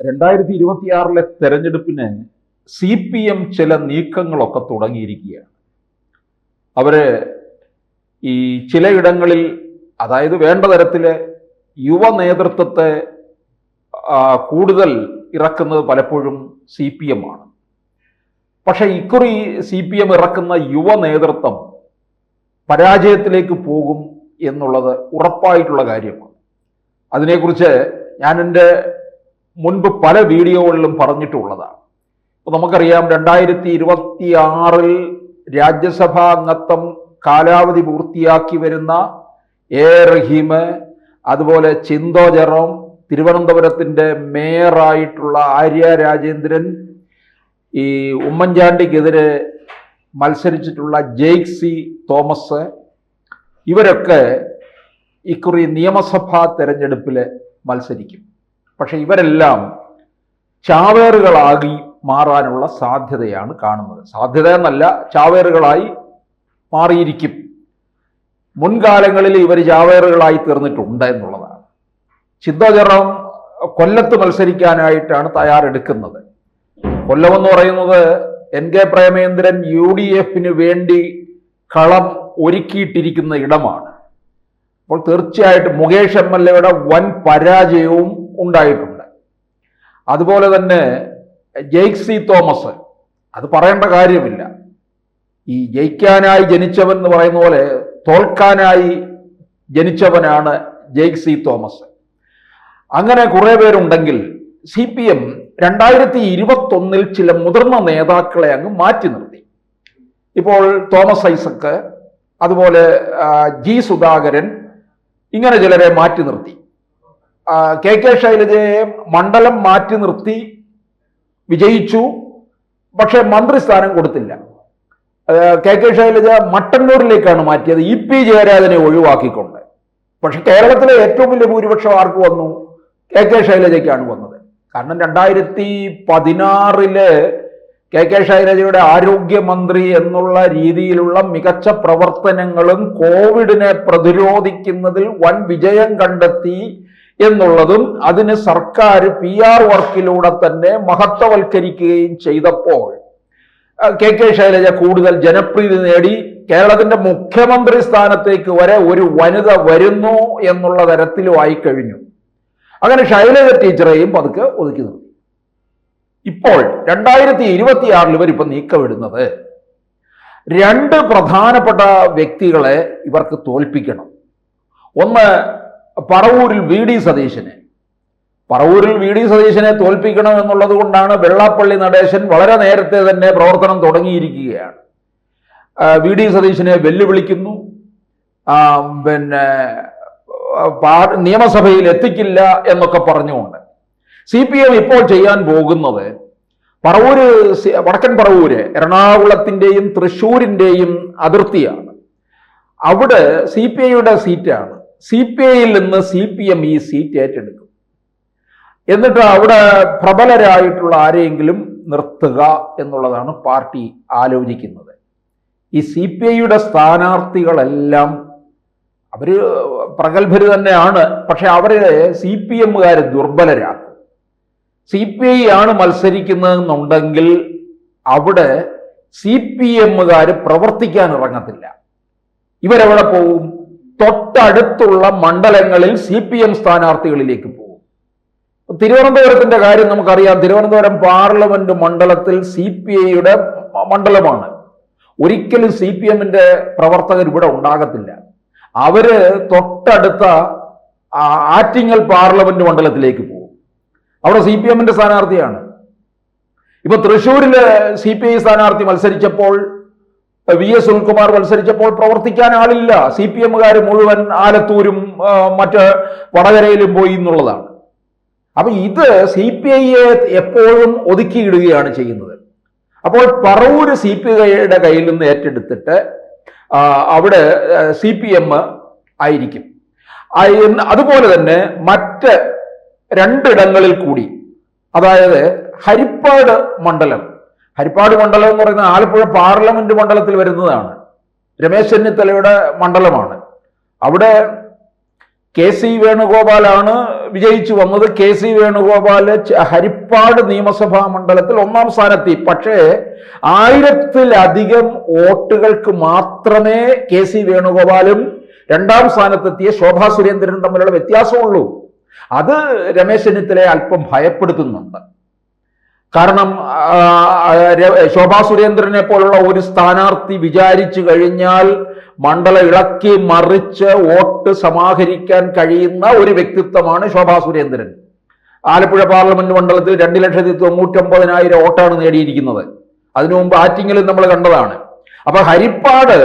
2026 തെരഞ്ഞെടുപ്പിന് CPM ചില നീക്കങ്ങളൊക്കെ തുടങ്ങിയിരിക്കുകയാണ്. അവര് ഈ ചിലയിടങ്ങളിൽ, അതായത് വേണ്ട തരത്തില് യുവ നേതൃത്വത്തെ കൂടുതൽ ഇറക്കുന്നത് പലപ്പോഴും CPM ആണ്. പക്ഷെ ഇക്കുറി CPM ഇറക്കുന്ന യുവ നേതൃത്വം പരാജയത്തിലേക്ക് പോകും എന്നുള്ളത് ഉറപ്പായിട്ടുള്ള കാര്യമാണ്. അതിനെക്കുറിച്ച് ഞാൻ എൻ്റെ മുൻപ് പല വീഡിയോകളിലും പറഞ്ഞിട്ടുള്ളതാണ്. അപ്പോൾ നമുക്കറിയാം 2026 രാജ്യസഭാ അംഗത്വം കാലാവധി പൂർത്തിയാക്കി വരുന്ന റഹീം, അതുപോലെ ചിന്തോ ജെറോം, തിരുവനന്തപുരത്തിൻ്റെ മേയറായിട്ടുള്ള ആര്യ രാജേന്ദ്രൻ, ഈ ഉമ്മൻചാണ്ടിക്കെതിരെ മത്സരിച്ചിട്ടുള്ള ജെയ്സി തോമസ്, ഇവരൊക്കെ ഇക്കുറി നിയമസഭാ തെരഞ്ഞെടുപ്പിൽ മത്സരിക്കും. പക്ഷെ ഇവരെല്ലാം ചാവേറുകളായി മാറാനുള്ള സാധ്യതയാണ് കാണുന്നത്. സാധ്യത എന്നല്ല, ചാവേറുകളായി മാറിയിരിക്കും. മുൻകാലങ്ങളിൽ ഇവർ ചാവേറുകളായി തീർന്നിട്ടുണ്ട് എന്നുള്ളതാണ്. ചിന്തോ ജെറോം കൊല്ലത്ത് മത്സരിക്കാനായിട്ടാണ് തയ്യാറെടുക്കുന്നത്. കൊല്ലമെന്ന് പറയുന്നത് NK പ്രേമേന്ദ്രൻ UDF-ന് വേണ്ടി കളം ഒരുക്കിയിട്ടിരിക്കുന്ന ഇടമാണ്. അപ്പോൾ തീർച്ചയായിട്ടും മുകേഷ് MLA-യുടെ വൻ പരാജയവും ഉണ്ടായിട്ടുണ്ട്. അതുപോലെ തന്നെ ജെയ്സി തോമസ്, അത് പറയേണ്ട കാര്യമില്ല. ഈ ജയിക്കാനായി ജനിച്ചവൻ എന്ന് പറയുന്ന പോലെ തോൽക്കാനായി ജനിച്ചവനാണ് ജെയ്സി തോമസ്. അങ്ങനെ കുറെ പേരുണ്ടെങ്കിൽ CPM 2021 ചില മുതിർന്ന നേതാക്കളെ അങ്ങ് മാറ്റി നിർത്തി. ഇപ്പോൾ തോമസ് ഐസക്ക്, അതുപോലെ G സുധാകരൻ, ഇങ്ങനെ ചിലരെ മാറ്റി നിർത്തി. KK ശൈലജയെ മണ്ഡലം മാറ്റി നിർത്തി, വിജയിച്ചു, പക്ഷെ മന്ത്രിസ്ഥാനം കൊടുത്തില്ല. KK ശൈലജ മട്ടന്നൂരിലേക്കാണ് മാറ്റിയത്, EP ജയരാജനെ ഒഴിവാക്കിക്കൊണ്ട്. പക്ഷെ കേരളത്തിലെ ഏറ്റവും വലിയ ഭൂരിപക്ഷം ആർക്ക് വന്നു? KK ശൈലജയ്ക്കാണ് വന്നത്. കാരണം 2016 KK ശൈലജയുടെ ആരോഗ്യമന്ത്രി എന്നുള്ള രീതിയിലുള്ള മികച്ച പ്രവർത്തനങ്ങളും കോവിഡിനെ പ്രതിരോധിക്കുന്നതിൽ വൻ വിജയം കണ്ടെത്തി എന്നുള്ളതും അതിന് സർക്കാർ PR വർക്കിലൂടെ തന്നെ മഹത്വവൽക്കരിക്കുകയും ചെയ്തപ്പോൾ KK ശൈലജ കൂടുതൽ ജനപ്രീതി നേടി. കേരളത്തിന്റെ മുഖ്യമന്ത്രി സ്ഥാനത്തേക്ക് വരെ ഒരു വനിത വരുന്നു എന്നുള്ള തരത്തിലുമായി കഴിഞ്ഞു. അങ്ങനെ ശൈലജ ടീച്ചറെയും പതുക്കെ ഒതുക്കി നിർത്തി. ഇപ്പോൾ 2026 ഇവരിപ്പോൾ നീക്കമിടുന്നത് രണ്ട് പ്രധാനപ്പെട്ട വ്യക്തികളെ ഇവർക്ക് തോൽപ്പിക്കണം. ഒന്ന്, പറവൂരിൽ VD സതീശനെ. പറവൂരിൽ VD സതീശനെ തോൽപ്പിക്കണം എന്നുള്ളത് കൊണ്ടാണ് വെള്ളാപ്പള്ളി നടേശൻ വളരെ നേരത്തെ തന്നെ പ്രവർത്തനം തുടങ്ങിയിരിക്കുകയാണ്. VD സതീശനെ വെല്ലുവിളിക്കുന്നു, നിയമസഭയിൽ എത്തിക്കില്ല എന്നൊക്കെ പറഞ്ഞുകൊണ്ട്. CPM ഇപ്പോൾ ചെയ്യാൻ പോകുന്നത് പറവൂര്, വടക്കൻ പറവൂര് എറണാകുളത്തിൻ്റെയും തൃശ്ശൂരിൻ്റെയും അതിർത്തിയാണ്. അവിടെ CPIയുടെ സീറ്റാണ്. CPIയിൽ നിന്ന് CPM ഈ സീറ്റ് ഏറ്റെടുക്കും. എന്നിട്ട് അവിടെ പ്രബലരായിട്ടുള്ള ആരെയെങ്കിലും നിർത്തുക എന്നുള്ളതാണ് പാർട്ടി ആലോചിക്കുന്നത്. ഈ CPIയുടെ സ്ഥാനാർത്ഥികളെല്ലാം അവര് പ്രഗത്ഭര് തന്നെയാണ്. പക്ഷെ അവരെ CPMകാർ ദുർബലരാക്കും. CPI ആണ് മത്സരിക്കുന്നതെന്നുണ്ടെങ്കിൽ അവിടെ CPMകാർ പ്രവർത്തിക്കാൻ ഇറങ്ങത്തില്ല. ഇവരെവിടെ പോകും? തൊട്ടടുത്തുള്ള മണ്ഡലങ്ങളിൽ CPM സ്ഥാനാർത്ഥികളിലേക്ക് പോകും. തിരുവനന്തപുരത്തിന്റെ കാര്യം നമുക്കറിയാം. തിരുവനന്തപുരം പാർലമെന്റ് മണ്ഡലത്തിൽ CPIയുടെ മണ്ഡലമാണ്. ഒരിക്കലും CPMന്റെ പ്രവർത്തകർ ഇവിടെ ഉണ്ടാകത്തില്ല. അവര് തൊട്ടടുത്ത ആറ്റിങ്ങൽ പാർലമെന്റ് മണ്ഡലത്തിലേക്ക് പോകും. അവിടെ CPMന്റെ സ്ഥാനാർത്ഥിയാണ്. ഇപ്പൊ തൃശ്ശൂരില് CPI സ്ഥാനാർത്ഥി മത്സരിച്ചപ്പോൾ, VS സുനിൽകുമാർ മത്സരിച്ചപ്പോൾ പ്രവർത്തിക്കാൻ ആളില്ല. CPMകാർ മുഴുവൻ ആലത്തൂരും മറ്റ് വടകരയിലും പോയി എന്നുള്ളതാണ്. അപ്പൊ ഇത് CPIയെ എപ്പോഴും ഒതുക്കിയിടുകയാണ് ചെയ്യുന്നത്. അപ്പോൾ പറവൂര് CPIയുടെ കയ്യിൽ നിന്ന് ഏറ്റെടുത്തിട്ട് അവിടെ CPM ആയിരിക്കും. അതുപോലെ തന്നെ മറ്റ് രണ്ടിടങ്ങളിൽ കൂടി, അതായത് ഹരിപ്പാട് മണ്ഡലം എന്ന് പറയുന്നത് ആലപ്പുഴ പാർലമെന്റ് മണ്ഡലത്തിൽ വരുന്നതാണ്. രമേശ് ചെന്നിത്തലയുടെ മണ്ഡലമാണ്. അവിടെ KC വേണുഗോപാലാണ് വിജയിച്ചു വന്നത്. KC വേണുഗോപാല് ഹരിപ്പാട് നിയമസഭാ മണ്ഡലത്തിൽ 1-ാം സ്ഥാനത്തി. പക്ഷേ 1000-ലധികം വോട്ടുകൾക്ക് മാത്രമേ KC വേണുഗോപാലും 2-ാം സ്ഥാനത്തെത്തിയ ശോഭാ സുരേന്ദ്രനും തമ്മിലുള്ള വ്യത്യാസമുള്ളൂ. അത് രമേശ് ചെന്നിത്തലയെ അല്പം ഭയപ്പെടുത്തുന്നുണ്ട്. കാരണം ശോഭാ സുരേന്ദ്രനെ പോലുള്ള ഒരു സ്ഥാനാർത്ഥി വിചാരിച്ചു കഴിഞ്ഞാൽ മണ്ഡലം ഇളക്കി മറിച്ച് വോട്ട് സമാഹരിക്കാൻ കഴിയുന്ന ഒരു വ്യക്തിത്വമാണ് ശോഭാ സുരേന്ദ്രൻ. ആലപ്പുഴ പാർലമെന്റ് മണ്ഡലത്തിൽ 2,99,000 വോട്ടാണ് നേടിയിരിക്കുന്നത്. അതിനു മുമ്പ് ആറ്റിങ്ങലിൽ നമ്മൾ കണ്ടതാണ്. അപ്പൊ ഹരിപ്പാട്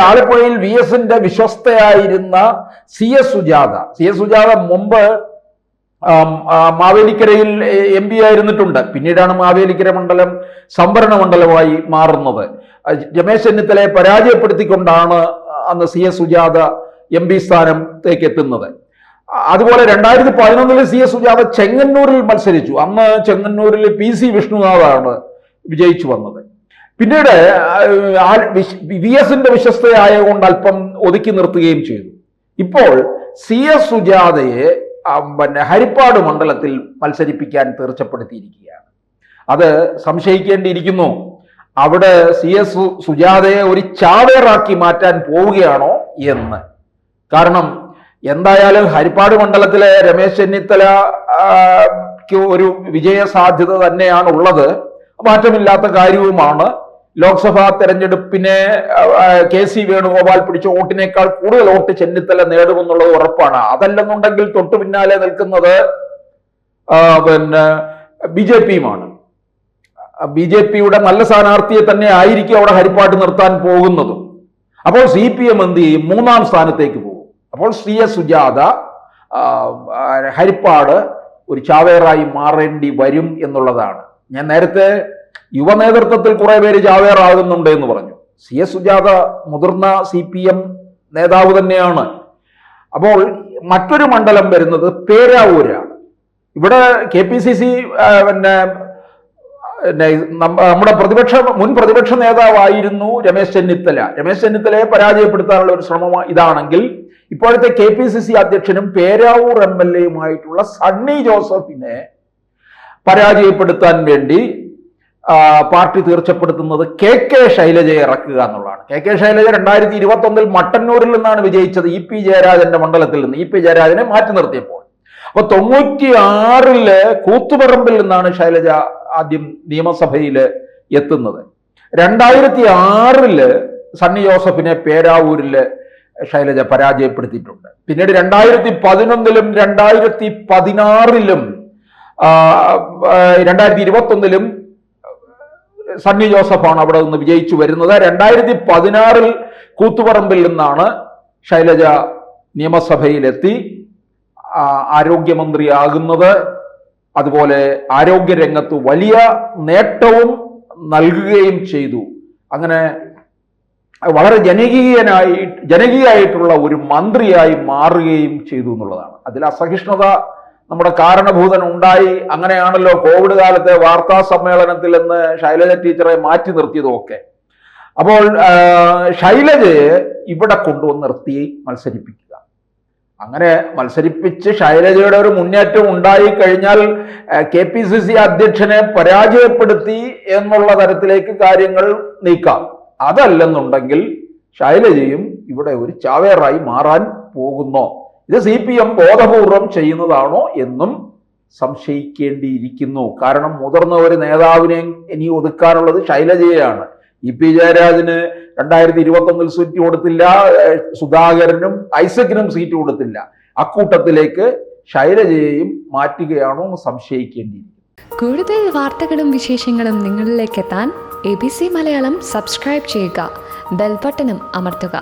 ആലപ്പുഴയിൽ VS-ന്റെ വിശ്വസ്തയായിരുന്ന CS സുജാത മുമ്പ് മാവേലിക്കരയിൽ MP ആയിരുന്നിട്ടുണ്ട്. പിന്നീടാണ് മാവേലിക്കര മണ്ഡലം സംവരണ മണ്ഡലമായി മാറുന്നത്. രമേശ് ചെന്നിത്തലയെ പരാജയപ്പെടുത്തിക്കൊണ്ടാണ് അന്ന് CS സുജാത MP സ്ഥാനത്തേക്ക് എത്തുന്നത്. അതുപോലെ 2011 CS സുജാത ചെങ്ങന്നൂരിൽ മത്സരിച്ചു. അന്ന് ചെങ്ങന്നൂരിൽ PC വിഷ്ണുനാഥാണ് വിജയിച്ചു വന്നത്. പിന്നീട് VS-ന്റെ വിശ്വസ്തയായ കൊണ്ട് അല്പം ഒതുക്കി നിർത്തുകയും ചെയ്തു. ഇപ്പോൾ CS സുജാതയെ ഹരിപ്പാട് മണ്ഡലത്തിൽ മത്സരിപ്പിക്കാൻ തീർച്ചപ്പെടുത്തിയിരിക്കുകയാണ്. അത് സംശയിക്കേണ്ടിയിരിക്കുന്നു. അവിടെ CS സുജാതയെ ഒരു ചാവേറാക്കി മാറ്റാൻ പോവുകയാണോ എന്ന്. കാരണം എന്തായാലും ഹരിപ്പാട് മണ്ഡലത്തിലെ രമേശ് ചെന്നിത്തലയ്ക്ക് ഒരു വിജയ സാധ്യത തന്നെയാണ് ഉള്ളത്. മാറ്റമില്ലാത്ത കാര്യവുമാണ്. ലോക്സഭാ തെരഞ്ഞെടുപ്പിനെ KC വേണുഗോപാൽ പിടിച്ച വോട്ടിനേക്കാൾ കൂടുതൽ വോട്ട് ചെന്നിത്തല നേടുമെന്നുള്ളത് ഉറപ്പാണ്. അതല്ലെന്നുണ്ടെങ്കിൽ തൊട്ടു പിന്നാലെ നിൽക്കുന്നത് BJPയുമാണ്. BJPയുടെ നല്ല സ്ഥാനാർത്ഥിയെ തന്നെ ആയിരിക്കും അവിടെ ഹരിപ്പാട് നിർത്താൻ പോകുന്നതും. അപ്പോൾ CPM എന്ത് ചെയ്യും? 3-ാം സ്ഥാനത്തേക്ക് പോകും. അപ്പോൾ CS സുജാത ഹരിപ്പാട് ഒരു ചാവേറായി മാറേണ്ടി വരും എന്നുള്ളതാണ്. ഞാൻ നേരത്തെ യുവ നേതൃത്വത്തിൽ കുറെ പേര് ചാവേറാകുന്നുണ്ട് എന്ന് പറഞ്ഞു. CS സുജാത മുതിർന്ന CPM നേതാവ് തന്നെയാണ്. അപ്പോൾ മറ്റൊരു മണ്ഡലം വരുന്നത് പേരാവൂരാണ്. ഇവിടെ KPCC നമ്മുടെ മുൻ പ്രതിപക്ഷ നേതാവായിരുന്നു രമേശ് ചെന്നിത്തല. രമേശ് ചെന്നിത്തലയെ പരാജയപ്പെടുത്താനുള്ള ഒരു ശ്രമം ഇതാണെങ്കിൽ ഇപ്പോഴത്തെ KPCC അധ്യക്ഷനും പേരാവൂർ MLAയുമായിട്ടുള്ള സണ്ണി ജോസഫിനെ പരാജയപ്പെടുത്താൻ വേണ്ടി പാർട്ടി തീർച്ചപ്പെടുത്തുന്നത് KK ശൈലജയെ ഇറക്കുക എന്നുള്ളതാണ്. KK ശൈലജ 2021 മട്ടന്നൂരിൽ നിന്നാണ് വിജയിച്ചത്. EP ജയരാജന്റെ മണ്ഡലത്തിൽ നിന്ന്. EP ജയരാജനെ മാറ്റി നിർത്തിയപ്പോൾ. അപ്പൊ 96 കൂത്തുപറമ്പിൽ നിന്നാണ് ശൈലജ ആദ്യം നിയമസഭയിൽ എത്തുന്നത്. 2006 സണ്ണി ജോസഫിനെ പേരാവൂരില് ശൈലജ പരാജയപ്പെടുത്തിയിട്ടുണ്ട്. പിന്നീട് 2011 2016 2021 സണ്ണി ജോസഫാണ് അവിടെ നിന്ന് വിജയിച്ചു വരുന്നത്. 2016 കൂത്തുപറമ്പിൽ നിന്നാണ് ശൈലജ നിയമസഭയിലെത്തി ആരോഗ്യമന്ത്രിയാകുന്നത്. അതുപോലെ ആരോഗ്യരംഗത്ത് വലിയ നേട്ടവും നൽകുകയും ചെയ്തു. അങ്ങനെ വളരെ ജനകീയായിട്ടുള്ള ഒരു മന്ത്രിയായി മാറുകയും ചെയ്തു എന്നുള്ളതാണ്. അതിൽ അസഹിഷ്ണുത നമ്മുടെ കാരണഭൂതൻ ഉണ്ടായി. അങ്ങനെയാണല്ലോ കോവിഡ് കാലത്തെ വാർത്താ സമ്മേളനത്തിൽ നിന്ന് ശൈലജ ടീച്ചറെ മാറ്റി നിർത്തിയതും ഒക്കെ. അപ്പോൾ ശൈലജയെ ഇവിടെ കൊണ്ടുവന്ന് നിർത്തി മത്സരിപ്പിക്കുക. അങ്ങനെ മത്സരിപ്പിച്ച് ശൈലജയുടെ ഒരു മുന്നേറ്റം ഉണ്ടായി കഴിഞ്ഞാൽ KPCC അധ്യക്ഷനെ പരാജയപ്പെടുത്തി എന്നുള്ള തരത്തിലേക്ക് കാര്യങ്ങൾ നീക്കാം. അതല്ലെന്നുണ്ടെങ്കിൽ ശൈലജയും ഇവിടെ ഒരു ചാവേറായി മാറാൻ പോകുന്നോ? ഇത് CPM ബോധപൂർവം ചെയ്യുന്നതാണോ എന്നും സംശയിക്കേണ്ടിയിരിക്കുന്നു. കാരണം മുതിർന്ന ഒരു നേതാവിനെ ഇനി ഒതുക്കാനുള്ളത് ശൈലജയാണ്. EP ജയരാജന് 2021 സീറ്റ് കൊടുത്തില്ല. സുധാകരനും ഐസക്കിനും സീറ്റ് കൊടുത്തില്ല. അക്കൂട്ടത്തിലേക്ക് ശൈലജയെയും മാറ്റുകയാണോ എന്ന് സംശയിക്കേണ്ടിയിരിക്കുന്നു. കൂടുതൽ വാർത്തകളും വിശേഷങ്ങളും നിങ്ങളിലേക്ക് എത്താൻ ABC മലയാളം സബ്സ്ക്രൈബ് ചെയ്യുക. ബെൽ ബട്ടണും അമർത്തുക.